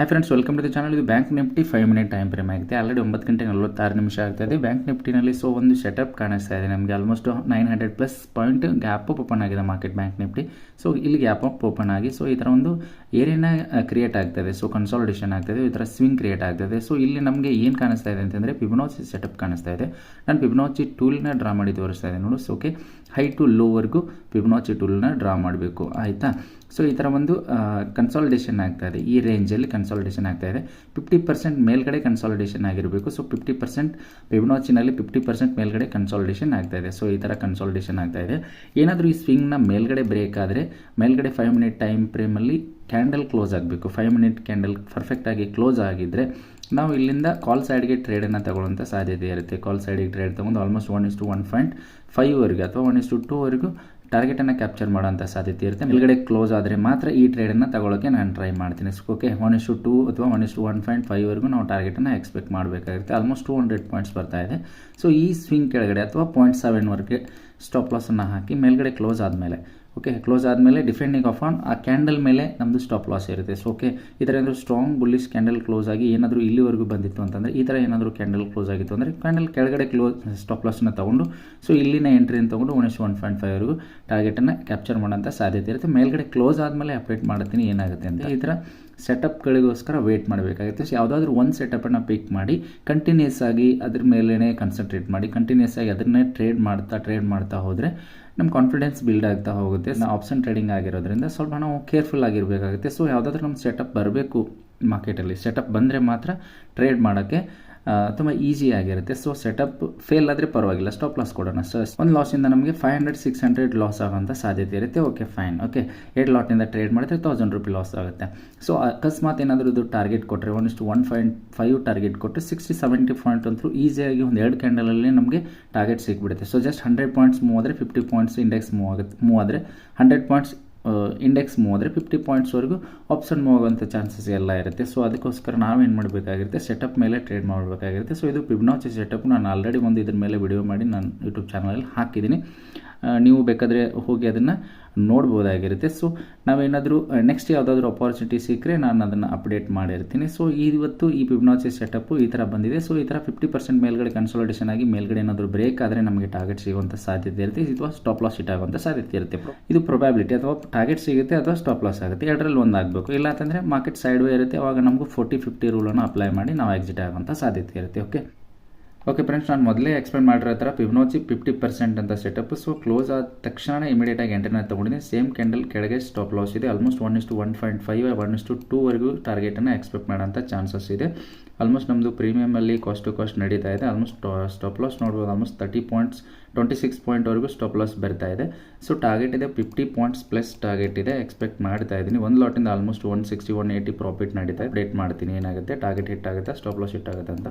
Hi friends, welcome to the channel. ಇದು bank Nifty 5 minute time frame ಆಗಿದೆ. Already 9 ಗಂಟೆ 46 ನಿಮಿಷ ಆಗ್ತಾ ಇದೆ ಬ್ಯಾಂಕ್ ನಿಫ್ಟಿನಲ್ಲಿ. ಸೊ ಒಂದು ಸೆಟಪ್ ಕಾಣಿಸ್ತಾ ಇದೆ ನಮಗೆ. Almost 900+ point gap up open ಆಗಿದೆ ಮಾರ್ಕೆಟ್ ಬ್ಯಾಂಕ್ ನಿಫ್ಟಿ. ಸೊ ಇಲ್ಲಿ ಗ್ಯಾಪ್ ಅಪ್ ಓಪನ್ ಆಗಿ ಸೊ ಈ ಥರ ಒಂದು ಏರಿಯಾನ ಕ್ರಿಯೇಟ್ ಆಗ್ತದೆ. ಸೊ ಕನ್ಸಾಲಿಡೇಷನ್ ಆಗ್ತದೆ, ಈ ಥರ ಸ್ವಿಂಗ್ ಕ್ರಿಯೇಟ್ ಆಗ್ತದೆ. ಸೊ ಇಲ್ಲಿ ನಮಗೆ ಏನು ಕಾಣಿಸ್ತಾ ಇದೆ ಅಂತಂದರೆ ಫಿಬೊನಾಚಿ ಸೆಟಪ್ ಕಾಣಿಸ್ತಾ ಇದೆ. ನಾನು ಫಿಬೊನಾಚಿ ಟೂಲ್ನ ಡ್ರಾ ಮಾಡಿ ತೋರಿಸ್ತಾ ಇದೆ ನೋಡು. ಸೊ ಓಕೆ, ಹೈ ಟು ಲೋವರೆಗೂ ಫಿಬೊನಾಚಿ ಟೂಲ್ನ ಡ್ರಾ ಮಾಡಬೇಕು, ಆಯಿತಾ. ಸೊ ಈ ಥರ ಒಂದು ಕನ್ಸಾಲಿಡೇಷನ್ ಆಗ್ತಾ ಇದೆ, ಈ ರೇಂಜಲ್ಲಿ ಕನ್ಸಾಲಿಡೇಷನ್ ಆಗ್ತಾ ಇದೆ. 50% ಮೇಲ್ಗಡೆ ಕನ್ಸಾಲಿಡೇಷನ್ ಆಗಿರಬೇಕು. ಸೊ 50% ಫಿಬೊನಾಚಿನಲ್ಲಿ 50% ಮೇಲ್ಗಡೆ ಕನ್ಸಾಲಿಡೇಷನ್ ಆಗ್ತಾ ಇದೆ. ಸೊ ಈ ಥರ ಕನ್ಸಾಲಿಡೇಷನ್ ಆಗ್ತಾ ಇದೆ. ಏನಾದರೂ ಈ ಸ್ವಿಂಗ್ನ ಮೇಲ್ಗಡೆ ಬ್ರೇಕ್ ಆದರೆ ಮೇಲ್ಗಡೆ 5 ಮಿನಿಟ್ ಟೈಮ್ ಫ್ರೇಮಲ್ಲಿ ಕ್ಯಾಂಡಲ್ ಕ್ಲೋಸ್ ಆಗಬೇಕು. 5 ಮಿನಿಟ್ ಕ್ಯಾಂಡಲ್ ಪರ್ಫೆಕ್ಟಾಗಿ ಕ್ಲೋಸ್ ಆಗಿದ್ದರೆ ನಾವು ಇಲ್ಲಿಂದ ಕಾಲ್ ಸೈಡ್ಗೆ ಟ್ರೇಡನ್ನು ತಗೊಳ್ಳುವಂಥ ಸಾಧ್ಯತೆ ಇರುತ್ತೆ. ಕಾಲ್ ಸೈಡಿಗೆ ಟ್ರೇಡ್ ತೊಗೊಂಡು ಆಲ್ಮೋಸ್ಟ್ 1:1.5 ಅಥವಾ 1:2 ಟಾರ್ಗೆಟನ್ನು ಕ್ಯಾಪ್ಚರ್ ಮಾಡೋಂಥ ಸಾಧ್ಯತೆ ಇರುತ್ತೆ. ಮೇಲ್ಗಡೆ ಕ್ಲೋಸ್ ಆದರೆ ಮಾತ್ರ ಈ ಟ್ರೇಡನ್ನು ತಗೊಳ್ಳೋಕ್ಕೆ ನಾನು ಟ್ರೈ ಮಾಡ್ತೀನಿ. ಓಕೆ, 1:2 ಅಥವಾ 1:1.5 ನಾವು ಟಾರ್ಗೆಟನ್ನು ಎಕ್ಸ್ಪೆಕ್ಟ್ ಮಾಡಬೇಕಾಗುತ್ತೆ. ಆಲ್ಮೋಸ್ಟ್ 200 ಪಾಯಿಂಟ್ಸ್ ಬರ್ತಾ ಇದೆ. ಸೊ ಈ ಸ್ವಿಂಗ್ ಕೆಳಗಡೆ ಅಥವಾ 0.7 ಸ್ಟಾಪ್ ಲಾಸನ್ನು ಹಾಕಿ ಮೇಲ್ಗಡೆ ಕ್ಲೋಸ್ ಆದಮೇಲೆ, ಓಕೆ, ಕ್ಲೋಸ್ ಆದಮೇಲೆ ಡಿಫೆಂಡಿಂಗ್ ಆಫ್ ಆನ್ ಆ ಕ್ಯಾಂಡಲ್ ಮೇಲೆ ನಮ್ಮದು ಸ್ಟಾಪ್ ಲಾಸ್ ಇರುತ್ತೆ. ಸೊ ಓಕೆ, ಈ ಥರ ಏನಾದರೂ ಸ್ಟ್ರಾಂಗ್ ಬುಲ್ಲಿಶ್ ಕ್ಯಾಂಡಲ್ ಕ್ಲೋಸ್ ಆಗಿ ಏನಾದರೂ ಇಲ್ಲಿವರೆಗೂ ಬಂದಿತ್ತು ಅಂತಂದರೆ, ಈ ಥರ ಏನಾದರೂ ಕ್ಯಾಂಡಲ್ ಕ್ಲೋಸ್ ಆಗಿತ್ತು ಅಂದರೆ ಕ್ಯಾಂಡಲ್ ಕೆಳಗಡೆ ಸ್ಟಾಪ್ ಲಾಸನ್ನು ತೊಗೊಂಡು ಸೊ ಇಲ್ಲಿನ ಎಂಟ್ರಿಯನ್ನು ತೊಗೊಂಡು 1:1.5 ಟಾರ್ಗೆಟನ್ನು ಕ್ಯಾಪ್ಚರ್ ಮಾಡೋಂಥ ಸಾಧ್ಯತೆ ಇರುತ್ತೆ. ಮೇಲ್ಗಡೆ ಕ್ಲೋಸ್ ಆದಮೇಲೆ ಅಪ್ಡೇಟ್ ಮಾಡ್ತೀನಿ ಏನಾಗುತ್ತೆ ಅಂತ. ಈ ಥರ ಸೆಟಪ್ಗಳಿಗೋಸ್ಕರ ವೇಟ್ ಮಾಡಬೇಕಾಗುತ್ತೆ. ಸೊ ಯಾವುದಾದ್ರೂ ಒಂದು ಸೆಟಪನ್ನು ಪಿಕ್ ಮಾಡಿ ಕಂಟಿನ್ಯೂಸ್ ಆಗಿ ಅದ್ರ ಮೇಲೇ ಕಾನ್ಸಂಟ್ರೇಟ್ ಮಾಡಿ ಕಂಟಿನ್ಯೂಸ್ ಆಗಿ ಅದನ್ನೇ ಟ್ರೇಡ್ ಮಾಡ್ತಾ ಹೋದರೆ ನಮ್ಮ ಕಾನ್ಫಿಡೆನ್ಸ್ ಬಿಲ್ಡ್ ಆಗ್ತಾ ಹೋಗುತ್ತೆ. ನಾವು ಆಪ್ಷನ್ ಟ್ರೇಡಿಂಗ್ ಆಗಿರೋದ್ರಿಂದ ಸ್ವಲ್ಪ ನಾವು ಕೇರ್ಫುಲ್ ಆಗಿರಬೇಕಾಗುತ್ತೆ. ಸೊ ಯಾವುದಾದ್ರೂ ನಮ್ಮ ಸೆಟಪ್ ಬರಬೇಕು ಮಾರ್ಕೆಟಲ್ಲಿ. ಸೆಟಪ್ ಬಂದರೆ ಮಾತ್ರ ಟ್ರೇಡ್ ಮಾಡೋಕ್ಕೆ ತುಂಬ ಈಸಿ ಆಗಿರುತ್ತೆ. ಸೊ ಸೆಟಪ್ ಫೇಲ್ ಆದರೆ ಪರವಾಗಿಲ್ಲ, ಸ್ಟಾಪ್ ಲಾಸ್ ಕೊಡೋಣ. ಸೊ ಒಂದು ಲಾಸಿಂದ ನಮಗೆ 500-600 ಲಾಸ್ ಆಗೋಂಥ ಸಾಧ್ಯತೆ ಇರುತ್ತೆ. Okay fine. ಓಕೆ, 8 ಲಾಟ್ನಿಂದ ಟ್ರೇಡ್ ಮಾಡಿದ್ರೆ 1000 ರೂಪಾಯಿ ಲಾಸ್ ಆಗುತ್ತೆ. ಸೊ ಅಕಸ್ಮಾತ್ ಏನಾದರೂ ಇದು ಟಾರ್ಗೆಟ್ ಕೊಟ್ಟರೆ 1:1.5 ಟಾರ್ಗೆಟ್ ಕೊಟ್ಟರೆ 60-70 ಪಾಯಿಂಟ್ ಅಂತೂ ಈಸಿಯಾಗಿ ಒಂದು 2 ಕ್ಯಾಂಡಲಲ್ಲಿ ನಮಗೆ ಟಾರ್ಗೆಟ್ ಸಿಕ್ಬಿಡುತ್ತೆ. ಸೊ ಜಸ್ಟ್ 100 ಪಾಯಿಂಟ್ಸ್ ಮೂವ್ ಆದರೆ 50 ಪಾಯಿಂಟ್ಸ್ ಇಂಡೆಕ್ಸ್ ಮೂವ್ ಆದರೆ 100 ಪಾಯಿಂಟ್ಸ್ ಇಂಡೆಕ್ಸ್ ಮೂವ್ ಆದರೆ 50 ಪಾಯಿಂಟ್ಸ್ವರೆಗೂ ಆಪ್ಷನ್ ಮೂವ್ ಆಗುವಂಥ ಚಾನ್ಸಸ್ ಎಲ್ಲ ಇರುತ್ತೆ. ಸೊ ಅದಕ್ಕೋಸ್ಕರ ನಾವೇನು ಮಾಡಬೇಕಾಗಿರುತ್ತೆ, ಸೆಟಪ್ ಮೇಲೆ ಟ್ರೇಡ್ ಮಾಡಬೇಕಾಗಿರುತ್ತೆ. ಸೊ ಇದು ಫಿಬೊನಾಚಿ ಸೆಟಪ್ ನಾನು ಆಲ್ರೆಡಿ ಒಂದು ಇದ್ರ ಮೇಲೆ ವಿಡಿಯೋ ಮಾಡಿ ನಾನು ಯೂಟ್ಯೂಬ್ ಚಾನಲಲ್ಲಿ ಹಾಕಿದ್ದೀನಿ. ನೀವು ಬೇಕಾದರೆ ಹೋಗಿ ಅದನ್ನು ನೋಡ್ಬೋದಾಗಿರುತ್ತೆ. ಸೊ ನಾವೇನಾದರೂ ನೆಕ್ಸ್ಟ್ ಯಾವುದಾದ್ರೂ ಅಪಾರ್ಚುನಿಟಿ ಸಿಕ್ಕರೆ ನಾನು ಅದನ್ನು ಅಪ್ಡೇಟ್ ಮಾಡಿರ್ತೀನಿ. ಸೊ ಇವತ್ತು ಈ ಫಿಬೊನಾಚಿ ಸೆಟಪ್ಪು ಈ ಥರ ಬಂದಿದೆ. ಸೊ ಈ ಥರ 50% ಮೇಲ್ಗಡೆ ಕನ್ಸಾಲಿಡೇಷನ್ ಆಗಿ ಮೇಲ್ಗಡೆ ಏನಾದರೂ ಬ್ರೇಕ್ ಆದರೆ ನಮಗೆ ಟಾರ್ಗೆಟ್ ಸಿಗುವಂಥ ಸಾಧ್ಯತೆ ಇರುತ್ತೆ, ಅಥವಾ ಸ್ಟಾಪ್ ಲಾಸ್ ಹಿಟ್ ಆಗುವಂಥ ಸಾಧ್ಯತೆ ಇರುತ್ತೆ. ಇದು ಪ್ರೊಬ್ಯಾಬಿಲಿಟಿ, ಅಥವಾ ಟಾರ್ಗೆಟ್ ಸಿಗುತ್ತೆ ಅಥವಾ ಸ್ಟಾಪ್ ಲಾಸ್ ಆಗುತ್ತೆ, ಎರಡರಲ್ಲಿ ಒಂದು ಆಗಬೇಕು. ಇಲ್ಲ ಅಂತಂದರೆ ಮಾರ್ಕೆಟ್ ಸೈಡ್ ವೇ ಇರುತ್ತೆ, ಅವಾಗ ನಮಗೂ 40-50 ರೂಲನ್ನು ಅಪ್ಲೈ ಮಾಡಿ ನಾವು ಎಕ್ಸಿಟ್ ಆಗುವಂಥ ಸಾಧ್ಯತೆ ಇರುತ್ತೆ. ಓಕೆ ಫ್ರೆಂಡ್ಸ್, ನಾನು ಮೊದಲೇ ಎಕ್ಸ್ಪ್ಲೇನ್ ಮಾಡಿರೋ ಥರ ಫಿಬೊನಾಚಿ 50% ಅಂತ ಸೆಟಪ್. ಸೊ ಕ್ಲೋಸ್ ಆದ ತಕ್ಷಣ ಇಮಿಡಿಯೇಟಾಗಿ ಎಂಟ್ರಿನ ತೊಗೊಂಡಿದ್ದೀನಿ. ಸೇಮ್ ಕ್ಯಾಂಡಲ್ ಕೆಳಗೆ ಸ್ಟಾಪ್ ಲಾಸ್ ಇದೆ. ಆಲ್ಮೋಸ್ಟ್ 1:1.5 1:2 ಟಾರ್ಗೆಟನ್ನು ಎಕ್ಸ್ಪೆಕ್ಟ್ ಮಾಡೋಂಥ ಚಾನ್ಸಸ್ ಇದೆ. ಆಲ್ಮೋಸ್ಟ್ ನಮ್ಮದು ಪ್ರೀಮಿಯಮಲ್ಲಿ ಕಾಸ್ಟ್ ಟು ಕಾಸ್ಟ್ ನಡೀತಾ ಇದೆ. ಆಲ್ಮೋಸ್ಟ್ ಸ್ಟಾಪ್ ಲಾಸ್ ನೋಡ್ಬೋದು, ಆಲ್ಮೋಸ್ಟ್ 30 ಪಾಯಿಂಟ್ಸ್ 26 ಪಾಯಿಂಟ್ವರೆಗೂ ಸ್ಟಾಪ್ ಲಾಸ್ ಬರ್ತಾ ಇದೆ. ಸೊ ಟಾರ್ಗೆಟ್ ಇದೆ 50 ಪಾಯಿಂಟ್ಸ್ ಪ್ಲಸ್ ಟಾರ್ಗೆಟ್ ಇದೆ, ಎಕ್ಸ್ಪೆಕ್ಟ್ ಮಾಡ್ತಾ ಇದ್ದೀನಿ. ಒಂದು ಲಾಟಿಂದ ಆಲ್ಮೋಸ್ಟ್ 160-180 ಪ್ರಾಫಿಟ್ ನಡೀತಾ ಇದೆ. ಅಪ್ಡೇಟ್ ಮಾಡ್ತೀನಿ ಏನಾಗುತ್ತೆ, ಟಾರ್ಗೆಟ್ ಹಿಟ್ ಆಗುತ್ತೆ, ಸ್ಟಾಪ್ ಲಾಸ್ ಹಿಟ್ ಆಗುತ್ತೆ ಅಂತ.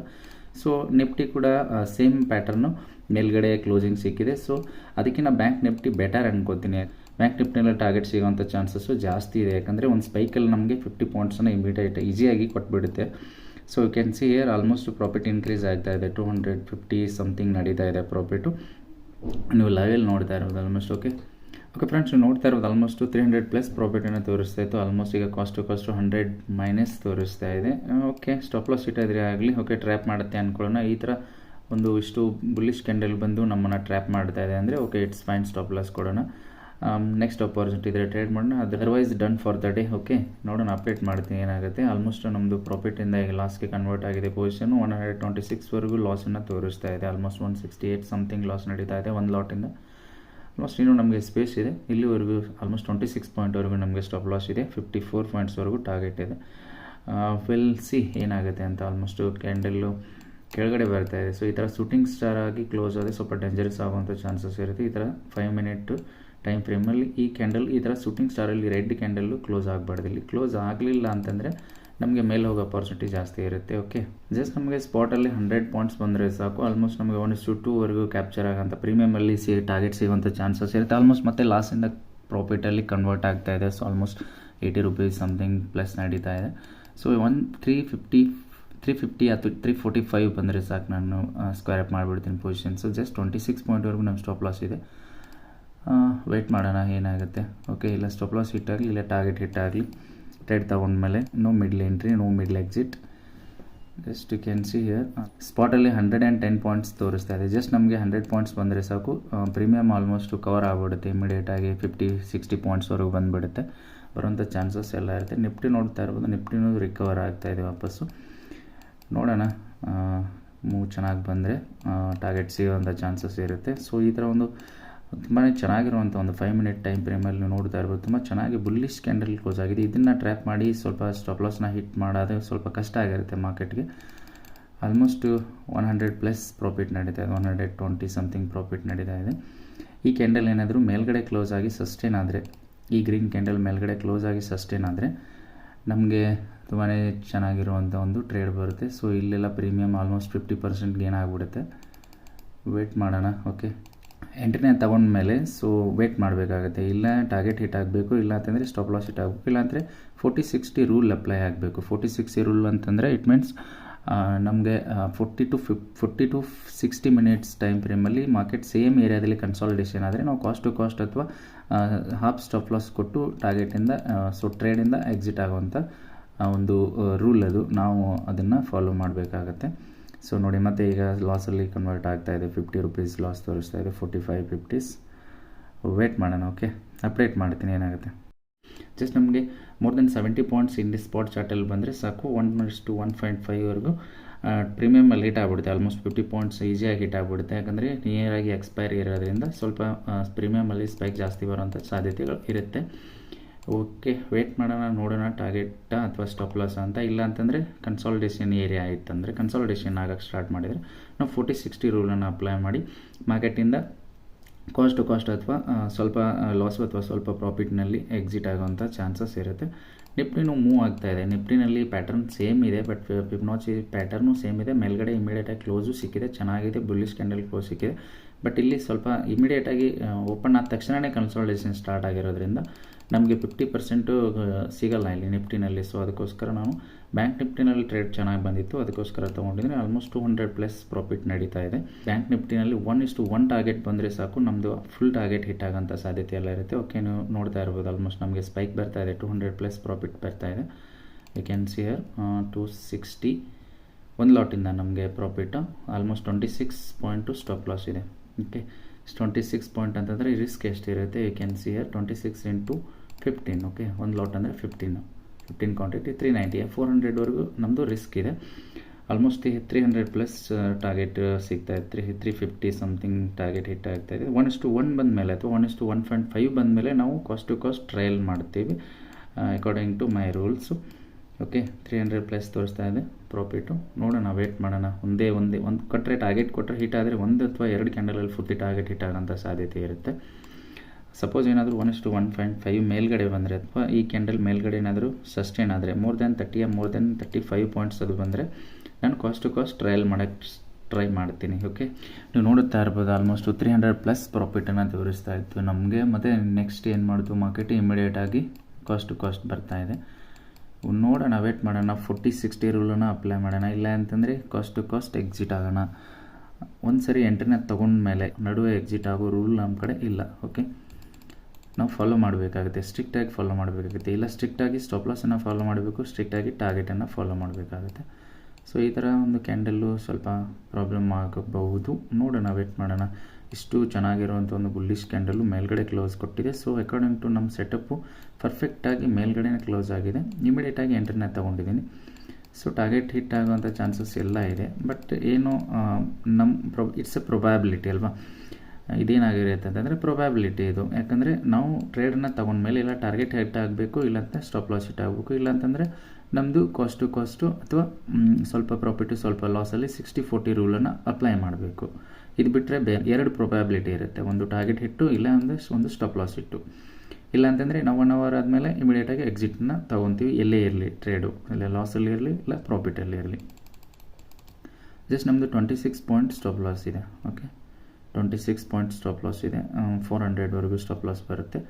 ಸೊ ನಿಫ್ಟಿ ಕೂಡ ಸೇಮ್ ಪ್ಯಾಟರ್ನು, ಮೇಲ್ಗಡೆ ಕ್ಲೋಸಿಂಗ್ ಸಿಕ್ಕಿದೆ. ಸೊ ಅದಕ್ಕೆ ನಾನು ಬ್ಯಾಂಕ್ ನಿಫ್ಟಿ ಬೆಟರ್ ಅನ್ಕೋತೀನಿ. ಬ್ಯಾಂಕ್ ನಿಫ್ಟಿನಲ್ಲಿ ಟಾರ್ಗೆಟ್ ಸಿಗೋಂಥ ಚಾನ್ಸಸ್ಸು ಜಾಸ್ತಿ ಇದೆ, ಯಾಕಂದರೆ ಒಂದು ಸ್ಪೈಕಲ್ಲಿ ನಮಗೆ 50 ಪಾಯಿಂಟ್ಸನ್ನು ಇಮಿಡಿಯೇಟ್ ಈಸಿಯಾಗಿ ಕೊಟ್ಬಿಡುತ್ತೆ. So you can see here almost profit increase ಆಗ್ತಾ ಇದೆ. 250 ಸಮಥಿಂಗ್ ನಡೀತಾ ಇದೆ ಪ್ರಾಫಿಟು. ನೀವು ಲೈವಲ್ಲಿ ನೋಡ್ತಾ ಇರೋದು ಆಲ್ಮೋಸ್ಟ್. ಓಕೆ ಫ್ರೆಂಡ್ಸ್, ನೀವು ನೋಡ್ತಾ ಇರೋದು ಆಲ್ಮೋಸ್ಟ್ 300+ ಪ್ರಾಫಿಟನ್ನು ತೋರಿಸ್ತಾ ಇತ್ತು. ಆಲ್ಮೋಸ್ಟ್ ಈಗ ಕಾಸ್ಟ್ ಟು ಕಾಸ್ಟ್ 100 ಮೈನಸ್ ತೋರಿಸ್ತಾ ಇದೆ. ಓಕೆ, ಸ್ಟಾಪ್ ಲಾಸ್ ಇಟ್ಟಿದ್ರೆ ಆಗಲಿ. ಓಕೆ, ಟ್ರ್ಯಾಪ್ ಮಾಡುತ್ತೆ ಅಂದ್ಕೊಳ್ಳೋಣ. ಈ ಥರ ಒಂದು ಇಷ್ಟು ಬುಲ್ಲಿಶ್ ಕ್ಯಾಂಡಲ್ ಬಂದು ನಮ್ಮನ್ನು ಟ್ರ್ಯಾಪ್ ಮಾಡ್ತಾ ಇದೆ ಅಂದರೆ okay, it's fine, stop loss ಕೊಡೋಣ. ನೆಕ್ಸ್ಟ್ ಅಪಾರ್ಚುನಿಟಿ ಇದ್ದರೆ ಟ್ರೇಡ್ ಮಾಡೋಣ, otherwise done for the day. Okay, ನೋಡೋಣ, ಅಪ್ಡೇಟ್ ಮಾಡ್ತೀನಿ ಏನಾಗುತ್ತೆ. ಆಲ್ಮೋಸ್ಟ್ ನಮ್ಮದು ಪ್ರಾಫಿಟಿಂದ ಈಗ ಲಾಸ್ಗೆ ಕನ್ವರ್ಟ್ ಆಗಿದೆ. ಪೊಸಿಷನು 126ವರೆಗೂ ಲಾಸನ್ನು ತೋರಿಸ್ತಾ ಇದೆ. ಆಲ್ಮೋಸ್ಟ್ 168 ಸಮಥಿಂಗ್ ಲಾಸ್ ನಡೀತಾ ಇದೆ ಒಂದು ಲಾಟಿಂದ. ಆಲ್ಮೋಸ್ಟ್ ಇನ್ನೂ ನಮಗೆ ಸ್ಪೇಸ್ ಇದೆ. ಇಲ್ಲಿವರೆಗೂ ಆಲ್ಮೋಸ್ಟ್ 26 ಪಾಯಿಂಟ್ವರೆಗೂ ನಮಗೆ ಸ್ಟಾಪ್ ಲಾಸ್ ಇದೆ. 54 ಪಾಯಿಂಟ್ಸ್ವರೆಗೂ ಟಾರ್ಗೆಟ್ ಇದೆ. ವಿಲ್ ಸಿ ಏನಾಗುತ್ತೆ ಅಂತ. ಆಲ್ಮೋಸ್ಟ್ ಕ್ಯಾಂಡಲ್ಲು ಕೆಳಗಡೆ ಬರ್ತಾ ಇದೆ. ಸೊ ಈ ಥರ ಶೂಟಿಂಗ್ ಸ್ಟಾರ್ ಆಗಿ ಕ್ಲೋಸ್ ಆದರೆ ಸ್ವಲ್ಪ ಡೇಂಜರಸ್ ಆಗುವಂಥ ಚಾನ್ಸಸ್ ಇರುತ್ತೆ. ಈ ಥರ 5 ಮಿನಿಟ್ ಟೈಮ್ ಫ್ರೇಮಲ್ಲಿ ಈ ಕ್ಯಾಂಡಲ್ ಈ ಥರ ಶೂಟಿಂಗ್ ಸ್ಟಾರಲ್ಲಿ ರೆಡ್ ಕ್ಯಾಂಡಲ್ಲು ಕ್ಲೋಸ್ ಆಗಬಾರ್ದು. ಇಲ್ಲಿ ಕ್ಲೋಸ್ ಆಗಲಿಲ್ಲ ಅಂತಂದರೆ ನಮಗೆ ಮೇಲೆ ಹೋಗೋ ಅಪಾರ್ಚುನಿಟಿ ಜಾಸ್ತಿ ಇರುತ್ತೆ. ಓಕೆ, ಜಸ್ಟ್ ನಮಗೆ ಸ್ಪಾಟಲ್ಲಿ 100 ಪಾಯಿಂಟ್ಸ್ ಬಂದರೆ ಸಾಕು. ಆಲ್ಮೋಸ್ಟ್ ನಮಗೆ 1:2 ಕ್ಯಾಪ್ಚರ್ ಆಗೋಂಥ ಪ್ರೀಮಿಯಮಲ್ಲಿ ಟಾರ್ಗೆಟ್ ಸಿಗುವಂಥ ಚಾನ್ಸಸ್ ಇರುತ್ತೆ. ಆಲ್ಮೋಸ್ಟ್ ಮತ್ತೆ ಲಾಸಿಂದ ಪ್ರಾಫಿಟಲ್ಲಿ ಕನ್ವರ್ಟ್ ಆಗ್ತಾ ಇದೆ. So almost 80 rupees something plus ನಡೀತಾ ಇದೆ. ಸೊ 350 ಅಥವಾ 345 ಬಂದರೆ ಸಾಕು, ನಾನು ಸ್ಕ್ವೇರ್ ಅಪ್ ಮಾಡಿಬಿಡ್ತೀನಿ ಪೊಸಿಷನ್ಸು. ಜಸ್ಟ್ 26 ಪಾಯಿಂಟ್ವರೆಗೂ ನಮ್ಮ ಸ್ಟಾಪ್ ಲಾಸ್ ಇದೆ. ವೆಯ್ಟ್ ಮಾಡೋಣ ಏನಾಗುತ್ತೆ. ಓಕೆ, ಇಲ್ಲ ಸ್ಟಾಪ್ ಲಾಸ್ ಹಿಟ್ ಆಗಲಿ, ಇಲ್ಲ ಟಾರ್ಗೆಟ್ ಹಿಟ್ ಆಗಲಿ. ಟ್ರೇಡ್ ತೊಗೊಂಡ್ಮೇಲೆ no middle entry, no middle exit. Just you can see here ಸ್ಪಾಟಲ್ಲಿ 110 ಪಾಯಿಂಟ್ಸ್ ತೋರಿಸ್ತಾ ಇದೆ. ಜಸ್ಟ್ ನಮಗೆ 100 ಪಾಯಿಂಟ್ಸ್ ಬಂದರೆ ಸಾಕು, ಪ್ರೀಮಿಯಮ್ ಆಲ್ಮೋಸ್ಟ್ ಕವರ್ ಆಗಿಬಿಡುತ್ತೆ. ಇಮಿಡಿಯೇಟಾಗಿ 50-60 ಪಾಯಿಂಟ್ಸ್ವರೆಗೂ ಬಂದುಬಿಡುತ್ತೆ. ಬರುವಂಥ ಚಾನ್ಸಸ್ ಎಲ್ಲ ಇರುತ್ತೆ. ನಿಫ್ಟಿ ನೋಡ್ತಾ ಇರ್ಬೋದು, ನಿಫ್ಟಿನೂ ರಿಕವರ್ ಆಗ್ತಾಯಿದೆ ವಾಪಸ್ಸು. ನೋಡೋಣ, ಮೂವ್ ಚೆನ್ನಾಗಿ ಬಂದರೆ ಟಾರ್ಗೆಟ್ ಸಿಗೋವಂಥ ಚಾನ್ಸಸ್ ಇರುತ್ತೆ. ಸೊ ಈ ಥರ ಒಂದು ತುಂಬಾ ಚೆನ್ನಾಗಿರುವಂಥ ಒಂದು 5 ಮಿನಿಟ್ ಟೈಮ್ ಫ್ರೇಮಲ್ಲಿ ನೀವು ನೋಡ್ತಾ ಇರ್ಬೋದು, ತುಂಬ ಚೆನ್ನಾಗಿ ಬುಲ್ಲಿಶ್ ಕ್ಯಾಂಡಲ್ ಕ್ಲೋಸ್ ಆಗಿದೆ. ಇದನ್ನು ಟ್ರ್ಯಾಪ್ ಮಾಡಿ ಸ್ವಲ್ಪ ಸ್ಟಾಪ್ ಲಾಸ್ನ ಹಿಟ್ ಮಾಡೋದು ಸ್ವಲ್ಪ ಕಷ್ಟ ಆಗಿರುತ್ತೆ ಮಾರ್ಕೆಟ್ಗೆ. ಆಲ್ಮೋಸ್ಟ್ 100+ ಪ್ರಾಫಿಟ್ ನಡೀತಾ ಇದೆ, 120 ಸಮಥಿಂಗ್ ಪ್ರಾಫಿಟ್ ನಡೀತಾ ಇದೆ. ಈ ಕ್ಯಾಂಡಲ್ ಏನಾದರೂ ಮೇಲ್ಗಡೆ ಕ್ಲೋಸ್ ಆಗಿ ಸಸ್ಟೇನ್ ಆದರೆ, ಈ ಗ್ರೀನ್ ಕ್ಯಾಂಡಲ್ ಮೇಲ್ಗಡೆ ಕ್ಲೋಸ್ ಆಗಿ ಸಸ್ಟೇನ್ ಆದರೆ ನಮಗೆ ತುಂಬಾ ಚೆನ್ನಾಗಿರುವಂಥ ಒಂದು ಟ್ರೇಡ್ ಬರುತ್ತೆ. ಸೊ ಇಲ್ಲೆಲ್ಲ ಪ್ರೀಮಿಯಮ್ ಆಲ್ಮೋಸ್ಟ್ 50% ಗೇನ್ ಆಗಿಬಿಡುತ್ತೆ. ವೇಟ್ ಮಾಡೋಣ. ಓಕೆ, ಎಂಟ್ರಿನೇ ತಗೊಂಡ್ಮೇಲೆ ಸೊ ವೇಟ್ ಮಾಡಬೇಕಾಗುತ್ತೆ. ಇಲ್ಲ ಟಾರ್ಗೆಟ್ ಹಿಟ್ ಆಗಬೇಕು, ಇಲ್ಲ ಅಂತಂದರೆ ಸ್ಟಾಪ್ ಲಾಸ್ ಹಿಟ್ ಆಗಬೇಕು, ಇಲ್ಲಾಂದರೆ 40-60 ರೂಲ್ ಅಪ್ಲೈ ಆಗಬೇಕು. 40-60 ರೂಲ್ ಅಂತಂದರೆ ಇಟ್ ಮೀನ್ಸ್ ನಮಗೆ 40 to 60 ಮಿನಿಟ್ಸ್ ಟೈಮ್ ಫ್ರೇಮಲ್ಲಿ ಮಾರ್ಕೆಟ್ ಸೇಮ್ ಏರಿಯಾದಲ್ಲಿ ಕನ್ಸಾಲಿಡೇಷನ್ ಆದರೆ ನಾವು ಕಾಸ್ಟ್ ಟು ಕಾಸ್ಟ್ ಅಥವಾ ಹಾಫ್ ಸ್ಟಾಪ್ ಲಾಸ್ ಕೊಟ್ಟು ಟಾರ್ಗೆಟಿಂದ ಸೊ ಟ್ರೇಡಿಂದ ಎಕ್ಸಿಟ್ ಆಗುವಂಥ ಒಂದು ರೂಲ್ ಅದು. ನಾವು ಅದನ್ನು ಫಾಲೋ ಮಾಡಬೇಕಾಗತ್ತೆ. ಸೊ ನೋಡಿ, ಮತ್ತೆ ಈಗ ಲಾಸಲ್ಲಿ ಕನ್ವರ್ಟ್ ಆಗ್ತಾ ಇದೆ. 50 ರೂಪೀಸ್ ಲಾಸ್ ತೋರಿಸ್ತಾ ಇದೆ, 45-50. ವೇಟ್ ಮಾಡೋಣ. ಓಕೆ, ಅಪ್ಡೇಟ್ ಮಾಡ್ತೀನಿ ಏನಾಗುತ್ತೆ. ಜಸ್ಟ್ ನಮಗೆ more than 70 points in the spot ಚಾರ್ಟಲ್ಲಿ ಬಂದರೆ ಸಾಕು, 1:1.5ವರೆಗೂ ಪ್ರೀಮಿಯಮಲ್ಲಿ ಹಿಟ್ ಆಗಿಬಿಡುತ್ತೆ. ಆಲ್ಮೋಸ್ಟ್ 50 ಪಾಯಿಂಟ್ಸ್ ಈಸಿಯಾಗಿ ಹಿಟ್ ಆಗಿಬಿಡುತ್ತೆ. ಯಾಕಂದರೆ ನಿಯರಾಗಿ ಎಕ್ಸ್ಪೈರಿ ಇರೋದ್ರಿಂದ ಸ್ವಲ್ಪ ಪ್ರೀಮಿಯಮಲ್ಲಿ ಸ್ಪೈಕ್ ಜಾಸ್ತಿ ಬರೋವಂಥ ಸಾಧ್ಯತೆಗಳು ಇರುತ್ತೆ. ಓಕೆ, ವೇಟ್ ಮಾಡೋಣ, ನೋಡೋಣ ಟಾರ್ಗೆಟ್ ಅಥವಾ ಸ್ಟಾಪ್ ಲಾಸ್ ಅಂತ. ಇಲ್ಲ ಅಂತಂದರೆ ಕನ್ಸಾಲಿಡೇಷನ್ ಏರಿಯಾ ಆಯಿತಂದರೆ, ಕನ್ಸಾಲಿಡೇಷನ್ ಆಗೋಕ್ಕೆ ಸ್ಟಾರ್ಟ್ ಮಾಡಿದರೆ ನಾವು 40-60 ರೂಲನ್ನು ಅಪ್ಲೈ ಮಾಡಿ ಮಾರ್ಕೆಟಿಂದ ಕಾಸ್ಟ್ ಟು ಕಾಸ್ಟ್ ಅಥವಾ ಸ್ವಲ್ಪ ಲಾಸ್ ಅಥವಾ ಸ್ವಲ್ಪ ಪ್ರಾಫಿಟ್ನಲ್ಲಿ ಎಕ್ಸಿಟ್ ಆಗೋವಂಥ ಚಾನ್ಸಸ್ ಇರುತ್ತೆ. ನಿಫ್ಟಿನೂ ಮೂವ್ ಆಗ್ತಾ ಇದೆ. ನಿಫ್ಟಿನಲ್ಲಿ ಪ್ಯಾಟರ್ನ್ ಸೇಮ್ ಇದೆ, ಬಟ್ ಫಿಬ್ನಾಚಿ ಪ್ಯಾಟರ್ನು ಸೇಮ್ ಇದೆ. ಮೇಲ್ಗಡೆ ಇಮಿಡಿಯೇಟಾಗಿ ಕ್ಲೋಸು ಸಿಕ್ಕಿದೆ, ಚೆನ್ನಾಗಿದೆ, ಬುಲ್ಲಿಶ್ ಕ್ಯಾಂಡಲ್ ಕ್ಲೋಸ್ ಸಿಕ್ಕಿದೆ. ಬಟ್ ಇಲ್ಲಿ ಸ್ವಲ್ಪ ಇಮಿಡಿಯೇಟಾಗಿ ಓಪನ್ ಆದ ತಕ್ಷಣವೇ ಕನ್ಸಾಲಿಡೇಷನ್ ಸ್ಟಾರ್ಟ್ ಆಗಿರೋದ್ರಿಂದ ನಮಗೆ 50% ಸಿಗಲ್ಲ ಇಲ್ಲಿ ನಿಫ್ಟಿನಲ್ಲಿ. ಸೊ ಅದಕ್ಕೋಸ್ಕರ ನಾವು ಬ್ಯಾಂಕ್ ನಿಫ್ಟಿನಲ್ಲಿ ಟ್ರೇಡ್ ಚೆನ್ನಾಗಿ ಬಂದಿತ್ತು, ಅದಕ್ಕೋಸ್ಕರ ತೊಗೊಂಡಿದ್ದೀನಿ. ಆಲ್ಮೋಸ್ಟ್ 200+ ಪ್ರಾಫಿಟ್ ನಡೀತಾ ಇದೆ. ಬ್ಯಾಂಕ್ ನಿಫ್ಟಿನಲ್ಲಿ 1:1 ಟಾರ್ಗೆಟ್ ಬಂದರೆ ಸಾಕು, ನಮ್ಮದು ಫುಲ್ ಟಾರ್ಗೆಟ್ ಹಿಟ್ ಆಗೋಂಥ ಸಾಧ್ಯತೆ ಎಲ್ಲ ಇರುತ್ತೆ. ಓಕೆ, ನೀವು ನೋಡ್ತಾ ಇರ್ಬೋದು, ಆಲ್ಮೋಸ್ಟ್ ನಮಗೆ ಸ್ಪೈಕ್ ಬರ್ತಾ ಇದೆ, 200+ ಪ್ರಾಫಿಟ್ ಬರ್ತಾ ಇದೆ. ಯು ಕ್ಯಾನ್ ಸಿ ಹಿಯರ್ 260 ಒಂದು ಲಾಟಿಂದ ನಮಗೆ profit. Almost 26 point stop loss ಇದೆ. ಓಕೆ, 26 ಪಾಯಿಂಟ್ ಅಂತಂದರೆ ರಿಸ್ಕ್ ಎಷ್ಟಿರುತ್ತೆ. You can see here 26 × 15. Okay, ಒಂದು ಲಾಟ್ ಅಂದರೆ 15 ಕ್ವಾಂಟಿಟಿ 390, 400ವರೆಗೂ ನಮ್ಮದು ರಿಸ್ಕ್ ಇದೆ. ಆಲ್ಮೋಸ್ಟ್ 300+ ಟಾರ್ಗೆಟ್ ಸಿಗ್ತಾ ಇದೆ. 350 ಸಮಥಿಂಗ್ ಟಾರ್ಗೆಟ್ ಹಿಟ್ ಆಗ್ತಾ ಇದೆ. 1:1 ಬಂದ ಮೇಲೆ ಅಥವಾ 1:1.5 ಬಂದ ಮೇಲೆ ನಾವು ಕಾಸ್ಟ್ ಟು ಕಾಸ್ಟ್ ಟ್ರಯಲ್ ಮಾಡ್ತೀವಿ according to my rules. Okay, 300+ ತೋರಿಸ್ತಾ ಇದೆ ಪ್ರಾಫಿಟು. ನೋಡೋಣ, ವೇಟ್ ಮಾಡೋಣ. ಒಂದು ಕೊಟ್ಟರೆ ಟಾರ್ಗೆಟ್ ಕೊಟ್ಟರೆ ಹಿಟ್ ಆದರೆ 1 ಅಥವಾ 2 ಕ್ಯಾಂಡಲಲ್ಲಿ ಫುಲ್ ಟಾರ್ಗೆಟ್ ಹಿಟ್ ಆಗೋಂಥ ಸಾಧ್ಯತೆ ಇರುತ್ತೆ. ಸಪೋಸ್ ಏನಾದರೂ 1:1.5 ಮೇಲ್ಗಡೆ ಬಂದರೆ ಅಥವಾ ಈ ಕ್ಯಾಂಡಲ್ ಮೇಲ್ಗಡೆ ಏನಾದರೂ ಸಸ್ಟೇನ್ ಆದರೆ ಮೋರ್ ದೆನ್ 35 ಪಾಯಿಂಟ್ಸ್ ಅದು ಬಂದರೆ ನಾನು ಕಾಸ್ಟ್ ಟು ಕಾಸ್ಟ್ ಟ್ರಯಲ್ ಮಾಡೋಕ್ಕೆ ಟ್ರೈ ಮಾಡ್ತೀನಿ. ಓಕೆ, ನೀವು ನೋಡುತ್ತಾ ಇರ್ಬೋದು, ಆಲ್ಮೋಸ್ಟ್ 300+ ಪ್ರಾಫಿಟನ್ನು ತೋರಿಸ್ತಾ ಇತ್ತು ನಮಗೆ. ಮತ್ತು ನೆಕ್ಸ್ಟ್ ಏನು ಮಾಡ್ತು ಮಾರ್ಕೆಟ್, ಇಮಿಡಿಯೇಟಾಗಿ ಕಾಸ್ಟ್ ಟು ಕಾಸ್ಟ್ ಬರ್ತಾ ಇದೆ. ನೋಡೋಣ, ವೇಟ್ ಮಾಡೋಣ. 40-60 ರೂಲನ್ನು ಅಪ್ಲೈ ಮಾಡೋಣ. ಇಲ್ಲ ಅಂತಂದರೆ ಕಾಸ್ಟ್ ಟು ಕಾಸ್ಟ್ ಎಕ್ಸಿಟ್ ಆಗೋಣ. ಒಂದು ಸರಿ ಎಂಟ್ರಿನ ತೊಗೊಂಡ್ಮೇಲೆ ನಡುವೆ ಎಕ್ಸಿಟ್ ಆಗೋ ರೂಲ್ ನಮ್ಮ ಕಡೆ ಇಲ್ಲ. ಓಕೆ, ನಾವು ಫಾಲೋ ಮಾಡಬೇಕಾಗುತ್ತೆ, ಸ್ಟ್ರಿಕ್ಟಾಗಿ ಫಾಲೋ ಮಾಡಬೇಕಾಗುತ್ತೆ. ಇಲ್ಲ ಸ್ಟ್ರಿಕ್ಟಾಗಿ ಸ್ಟಾಪ್ ಲಾಸನ್ನು ಫಾಲೋ ಮಾಡಬೇಕು, ಸ್ಟ್ರಿಕ್ಟಾಗಿ ಟಾರ್ಗೆಟನ್ನು ಫಾಲೋ ಮಾಡಬೇಕಾಗುತ್ತೆ. ಸೊ ಈ ಥರ ಒಂದು ಕ್ಯಾಂಡಲ್ಲು ಸ್ವಲ್ಪ ಪ್ರಾಬ್ಲಮ್ ಆಗಬಹುದು. ನೋಡೋಣ, ವೇಟ್ ಮಾಡೋಣ. ಇಷ್ಟು ಚೆನ್ನಾಗಿರುವಂಥ ಒಂದು ಬುಲ್ಲಿಶ್ ಕ್ಯಾಂಡಲ್ಲು ಮೇಲ್ಗಡೆ ಕ್ಲೋಸ್ ಕೊಟ್ಟಿದೆ. ಸೊ ಅಕಾರ್ಡಿಂಗ್ ಟು ನಮ್ಮ ಸೆಟಪ್ಪು ಪರ್ಫೆಕ್ಟಾಗಿ ಮೇಲ್ಗಡೆ ಕ್ಲೋಸ್ ಆಗಿದೆ. ಇಮಿಡಿಯೇಟಾಗಿ ಎಂಟ್ರಿನ ತೊಗೊಂಡಿದ್ದೀನಿ. ಸೊ ಟಾರ್ಗೆಟ್ ಹಿಟ್ ಆಗುವಂಥ ಚಾನ್ಸಸ್ ಎಲ್ಲ ಇದೆ. ಬಟ್ ಏನು ಇಟ್ಸ್ ಎ ಪ್ರೊಬ್ಯಾಬಿಲಿಟಿ ಅಲ್ವಾ. ಇದೇನಾಗಿರುತ್ತೆ ಅಂತಂದರೆ ಪ್ರೊಬ್ಯಾಬಿಲಿಟಿ ಇದು. ಯಾಕಂದರೆ ನಾವು ಟ್ರೇಡನ್ನು ತೊಗೊಂಡ್ಮೇಲೆ ಇಲ್ಲ ಟಾರ್ಗೆಟ್ ಹಿಟ್ ಆಗಬೇಕು, ಇಲ್ಲಾಂತ ಸ್ಟಾಪ್ ಲಾಸ್ ಹಿಟ್ ಆಗಬೇಕು, ಇಲ್ಲಾಂತಂದರೆ ನಮ್ಮದು ಕಾಸ್ಟ್ ಟು ಕಾಸ್ಟು ಅಥವಾ ಸ್ವಲ್ಪ ಪ್ರಾಫಿಟು ಸ್ವಲ್ಪ ಲಾಸಲ್ಲಿ 60-40 ರೂಲನ್ನು ಅಪ್ಲೈ ಮಾಡಬೇಕು. ಇದು ಬಿಟ್ಟರೆ ಎರಡು ಪ್ರೊಬ್ಯಾಬಿಲಿಟಿ ಇರುತ್ತೆ. ಒಂದು ಟಾರ್ಗೆಟ್ ಹಿಟ್ಟು, ಇಲ್ಲ ಅಂದರೆ ಒಂದು ಸ್ಟಾಪ್ ಲಾಸ್ ಹಿಟ್ಟು. ಇಲ್ಲ ಅಂತಂದರೆ ನಾವು 1 ಅವರ್ ಆದಮೇಲೆ ಇಮಿಡಿಯೇಟಾಗಿ ಎಕ್ಸಿಟ್ನ ತೊಗೊತೀವಿ, ಎಲ್ಲೇ ಇರಲಿ ಟ್ರೇಡು, ಇಲ್ಲ ಲಾಸಲ್ಲಿ ಇರಲಿ ಇಲ್ಲ ಪ್ರಾಫಿಟಲ್ಲಿ ಇರಲಿ. ಜಸ್ಟ್ ನಮ್ಮದು 26 ಪಾಯಿಂಟ್ ಸ್ಟಾಪ್ ಲಾಸ್ ಇದೆ. ಓಕೆ, 26 ಪಾಯಿಂಟ್ ಸ್ಟಾಪ್ ಲಾಸ್ ಇದೆ. 400ವರೆಗೂ ಸ್ಟಾಪ್ ಲಾಸ್ ಬರುತ್ತೆ.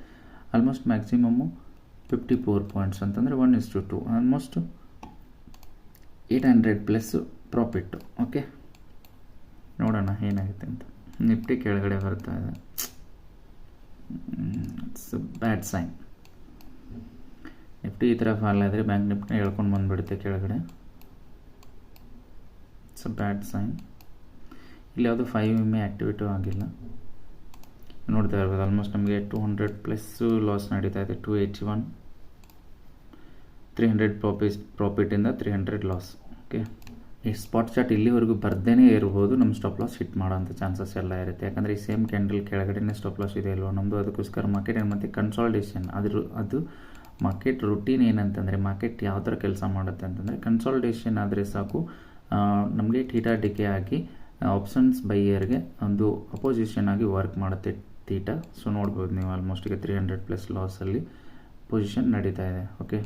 ಆಲ್ಮೋಸ್ಟ್ ಮ್ಯಾಕ್ಸಿಮಮ್ಮು 54 ಪಾಯಿಂಟ್ಸ್ ಅಂತಂದರೆ 1:2, ಆಲ್ಮೋಸ್ಟ್ 800+ ಪ್ರಾಫಿಟ್ಟು. ಓಕೆ, ನೋಡೋಣ ಏನಾಗುತ್ತೆ ಅಂತ. ನಿಫ್ಟಿ ಕೆಳಗಡೆ ಬರ್ತಾ ಇದೆ, ಇಟ್ಸ್ ಬ್ಯಾಡ್ ಸೈನ್. ನಿಫ್ಟಿ ಈ ಥರ ಫಾಲ್ ಆದರೆ ಬ್ಯಾಂಕ್ ನಿಫ್ಟಿನ ಹೇಳ್ಕೊಂಡು ಬಂದುಬಿಡುತ್ತೆ ಕೆಳಗಡೆ. It's a bad sign. ಇಲ್ಲಿ ಯಾವುದು 5 MA ಆ್ಯಕ್ಟಿವೇಟು ಆಗಿಲ್ಲ. ನೋಡ್ತಾ ಇರ್ಬೋದು ಆಲ್ಮೋಸ್ಟ್ ನಮಗೆ 200+ ಲಾಸ್ ನಡೀತಾ ಇದೆ. 281, 300 ಪ್ರಾಫಿಟಿಂದ 300 ಲಾಸ್. ಓಕೆ, ಈ ಸ್ಪಾಟ್ ಚಾರ್ಟ್ ಇಲ್ಲಿವರೆಗೂ ಬರ್ದೇನೆ ಇರ್ಬೋದು, ನಮ್ಮ ಸ್ಟಾಪ್ ಲಾಸ್ ಹಿಟ್ ಮಾಡೋಂಥ ಚಾನ್ಸಸ್ ಎಲ್ಲ ಇರುತ್ತೆ. ಯಾಕಂದರೆ ಈ ಸೇಮ್ ಕ್ಯಾಂಡಲ್ ಕೆಳಗಡೆನೇ ಸ್ಟಾಪ್ ಲಾಸ್ ಇದೆ ಅಲ್ವ ನಮ್ಮದು. ಅದಕ್ಕೋಸ್ಕರ ಮಾರ್ಕೆಟ್ ಏನು ಮತ್ತು ಕನ್ಸಾಲ್ಟೇಷನ್ ಅದು ಮಾರ್ಕೆಟ್ ರುಟೀನ್ ಏನಂತಂದರೆ, ಮಾರ್ಕೆಟ್ ಯಾವ ಥರ ಕೆಲಸ ಮಾಡುತ್ತೆ ಅಂತಂದರೆ, ಕನ್ಸಾಲ್ಟೇಷನ್ ಆದರೆ ಸಾಕು ನಮಗೆ ಥೀಟಾ ಡಿಕೆ ಆಗಿ ಆಪ್ಷನ್ಸ್ ಬೈಯರ್ಗೆ ಒಂದು ಅಪೋಸಿಷನ್ ಆಗಿ ವರ್ಕ್ ಮಾಡುತ್ತೆ ಥೀಟಾ. ಸೊ ನೋಡ್ಬೋದು ನೀವು ಆಲ್ಮೋಸ್ಟ್ ಈಗ 300+ ಲಾಸಲ್ಲಿ ಪೊಸಿಷನ್ ನಡೀತಾ ಇದೆ. ಓಕೆ,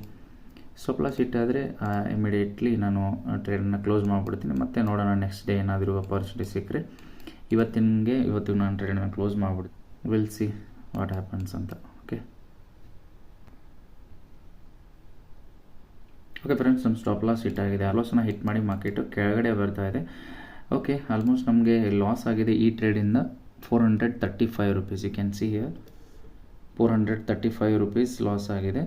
ಸ್ಟಾಪ್ ಲಾಸ್ ಹಿಟ್ ಆದರೆ ಇಮಿಡಿಯೇಟ್ಲಿ ನಾನು ಟ್ರೇಡನ್ನು ಕ್ಲೋಸ್ ಮಾಡಿಬಿಡ್ತೀನಿ. ಮತ್ತೆ ನೋಡೋಣ ನೆಕ್ಸ್ಟ್ ಡೇ ಏನಾದರೂ ಅಪಾರ್ಚುನಿಟಿ ಸಿಕ್ಕರೆ. ಇವತ್ತಿಗೆ ನಾನು ಟ್ರೇಡನ್ನು ಕ್ಲೋಸ್ ಮಾಡಿಬಿಡ್ತೀನಿ. ವಿಲ್ ಸಿ ವಾಟ್ ಹ್ಯಾಪನ್ಸ್ ಅಂತ. ಓಕೆ ಫ್ರೆಂಡ್ಸ್, ನಮ್ಮ ಸ್ಟಾಪ್ ಲಾಸ್ ಹಿಟ್ ಆಗಿದೆ. ಲಾಸನ್ನು ಹಿಟ್ ಮಾಡಿ ಮಾರ್ಕೆಟು ಕೆಳಗಡೆ ಬರ್ತಾ ಇದೆ. ಓಕೆ, ಆಲ್ಮೋಸ್ಟ್ ನಮಗೆ ಲಾಸ್ ಆಗಿದೆ ಈ ಟ್ರೇಡಿಂದ 435 rupees. You can see here 435 rupees loss ಆಗಿದೆ.